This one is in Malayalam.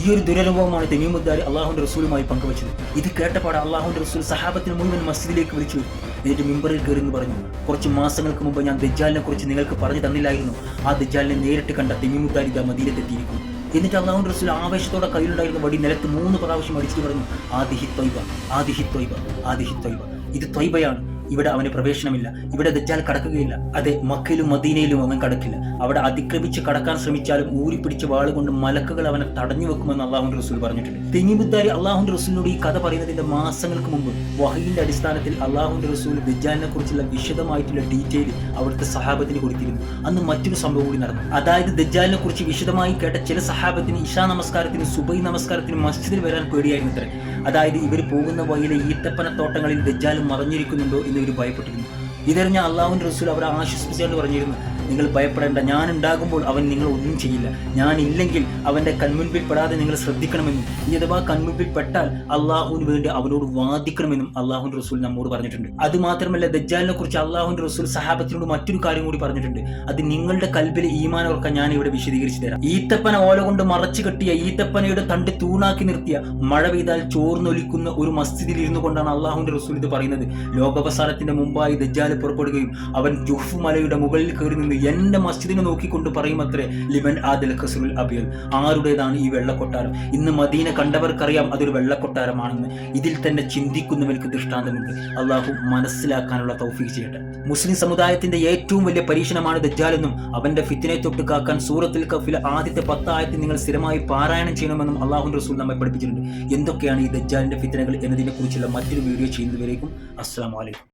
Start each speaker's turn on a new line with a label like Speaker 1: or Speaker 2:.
Speaker 1: ഈ ഒരു ദുരനുഭവമാണ് തമീമുദ്ദാരി അള്ളാഹുവിന്റെ റസൂലുമായി പങ്കുവച്ചത്. ഇത് കേട്ടപാടെ അള്ളാഹുവിന്റെ റസൂൽ സഹാബത്തിന് മുഴുവൻ മസ്ജിദിലേക്ക് വിളിച്ചു. എന്നിട്ട് മിമ്പറിൽ കയറി എന്ന് പറഞ്ഞു, കുറച്ച് മാസങ്ങൾക്ക് മുമ്പ് ഞാൻ ദജ്ജാലിനെ കുറിച്ച് നിങ്ങൾക്ക് പറഞ്ഞു തന്നില്ലായിരുന്നു? ആ ദജ്ജാലിനെ നേരിട്ട് കണ്ട തമീമുദ്ദാരി ഇതാ മദീനത്തെത്തിയിരിക്കുന്നു. എന്നിട്ട് അള്ളാഹുവിന്റെ റസൂൽ ആവേശത്തോടെ കയ്യിലുണ്ടായിരുന്ന വടി നിലത്ത് 3 പ്രാവശ്യം അടിച്ചിട്ട് പറഞ്ഞു, ആദിഹി ത്വയ്ബ, ആദിഹി ത്വയ്ബ, ആദിഹി ത്വയ്ബ. ഇത് ത്വയ്ബയാണ്. ഇവിടെ അവന് പ്രവേശനമില്ല. ഇവിടെ ദജ്ജാൽ കടക്കുകയില്ല. അതെ, മക്കയിലും മദീനയിലും അവൻ കടക്കില്ല. അവിടെ അതിക്രമിച്ച് കടക്കാൻ ശ്രമിച്ചാലും ഊരിപ്പിടിച്ച് വാളുകൊണ്ട് മലക്കുകൾ അവനെ തടഞ്ഞു വെക്കുമെന്ന് അള്ളാഹുവിന്റെ റസൂൽ പറഞ്ഞിട്ടുണ്ട്. തമീമുദ്ദാരി അള്ളാഹുവിന്റെ റസൂലിനോട് ഈ കഥ പറയുന്നതിന്റെ മാസങ്ങൾക്ക് മുമ്പ് വഹയിന്റെ അടിസ്ഥാനത്തിൽ അള്ളാഹുവിന്റെ റസൂൽ ദജ്ജാലിനെ കുറിച്ചുള്ള വിശദമായിട്ടുള്ള ഡീറ്റെയിൽ അവിടുത്തെ സഹാബത്തിന് കൊടുത്തിരുന്നു. അന്ന് മറ്റൊരു സംഭവം കൂടി നടന്നു. അതായത് ദജ്ജാലിനെ കുറിച്ച് വിശദമായി കേട്ട ചില സഹാബത്തിന് ഇശാ നമസ്കാരത്തിനും സുബൈ നമസ്കാരത്തിനും മസ്ജിദിൽ വരാൻ പേടിയായിരുന്നു അത്രേ. അതായത് ഇവർ പോകുന്ന വഴിയിലെ ഈത്തപ്പനത്തോട്ടങ്ങളിൽ ദജ്ജാൽ മറഞ്ഞിരിക്കുന്നുണ്ടോ എന്ന് ഇവർ ഭയപ്പെട്ടിരുന്നു. ഇതറിഞ്ഞ അള്ളാഹുവിന്റെ റസൂൽ അവരെ ആശ്വസിപ്പിച്ചുകൊണ്ട് പറഞ്ഞിരുന്നു, നിങ്ങൾ ഭയപ്പെടേണ്ട, ഞാൻ ഉണ്ടാകുമ്പോൾ അവൻ നിങ്ങൾ ഒന്നും ചെയ്യില്ല. ഞാനില്ലെങ്കിൽ അവന്റെ കൺമുൻപിൽ പെടാതെ നിങ്ങൾ ശ്രദ്ധിക്കണമെന്നും ഇനി അഥവാ കൺമുൻപിൽ പെട്ടാൽ അള്ളാഹുവിന് വേണ്ടി അവനോട് വാദിക്കണമെന്നും അള്ളാഹുവിന്റെ റസൂൽ നമ്മോട് പറഞ്ഞിട്ടുണ്ട്. അത് മാത്രമല്ല, ദജ്ജാലിനെ കുറിച്ച് അള്ളാഹുവിന്റെ റസൂൽ സഹാബത്തിനോട് മറ്റൊരു കാര്യം കൂടി പറഞ്ഞിട്ടുണ്ട്. അത് നിങ്ങളുടെ കൽബിലെ ഈമാൻ ഓർക്കാൻ ഞാൻ ഇവിടെ വിശദീകരിച്ചു തരാം. ഈത്തപ്പന ഓല കൊണ്ട് മറച്ചു കെട്ടിയ, ഈത്തപ്പനയുടെ തണ്ട് തൂണാക്കി നിർത്തിയ, മഴ പെയ്താൽ ചോർന്നൊലിക്കുന്ന ഒരു മസ്ജിദിൽ ഇരുന്നു കൊണ്ടാണ് അള്ളാഹുവിന്റെ റസൂൽ ഇത് പറയുന്നത്. ലോകാവസാനത്തിന്റെ മുമ്പായി ദജ്ജാൽ പുറപ്പെടുകയും അവൻ ജുഹ്ഫ് മലയുടെ മുകളിൽ കയറി നിന്ന് എന്റെ മസ്ജിദിനെ നോക്കിക്കൊണ്ട് പറയുമത്രേ, ലിമൻ ആദൽ ഖസ്റുൽ അബിയൽ, ആരുടേതാണ് ഈ വെള്ളക്കൊട്ടാരം? ഇന്ന് മദീന കണ്ടവർക്കറിയാം അതൊരു വെള്ളക്കൊട്ടാരമാണെന്ന്. ഇതിൽ തന്നെ ചിന്തിക്കുന്നവർക്ക് ദൃഷ്ടാന്തമുണ്ട്. അള്ളാഹു മനസ്സിലാക്കാനുള്ള തൗഫീഖ് ചെയ്യട്ടെ. മുസ്ലിം സമുദായത്തിന്റെ ഏറ്റവും വലിയ പരീക്ഷണമാണ് ദജ്ജാലെന്നും അവന്റെ ഫിത്തിനെ തൊട്ട് കാക്കാൻ സൂറത്തുൽ കഹ്ഫിലെ ആദ്യത്തെ 10 ആയത്തിൽ നിങ്ങൾ സ്ഥിരമായി പാരായണം ചെയ്യണമെന്നും അള്ളാഹുവിന്റെ റസൂൽ നമ്മെ പഠിപ്പിച്ചിട്ടുണ്ട്. എന്തൊക്കെയാണ് ഈ ദജ്ജാലിന്റെ ഫിത്തനകൾ എന്നതിനെ കുറിച്ചുള്ള മറ്റൊരു വീഡിയോ ചെയ്യുന്നതുവരേക്കും അസ്സലാമു അലൈക്കും.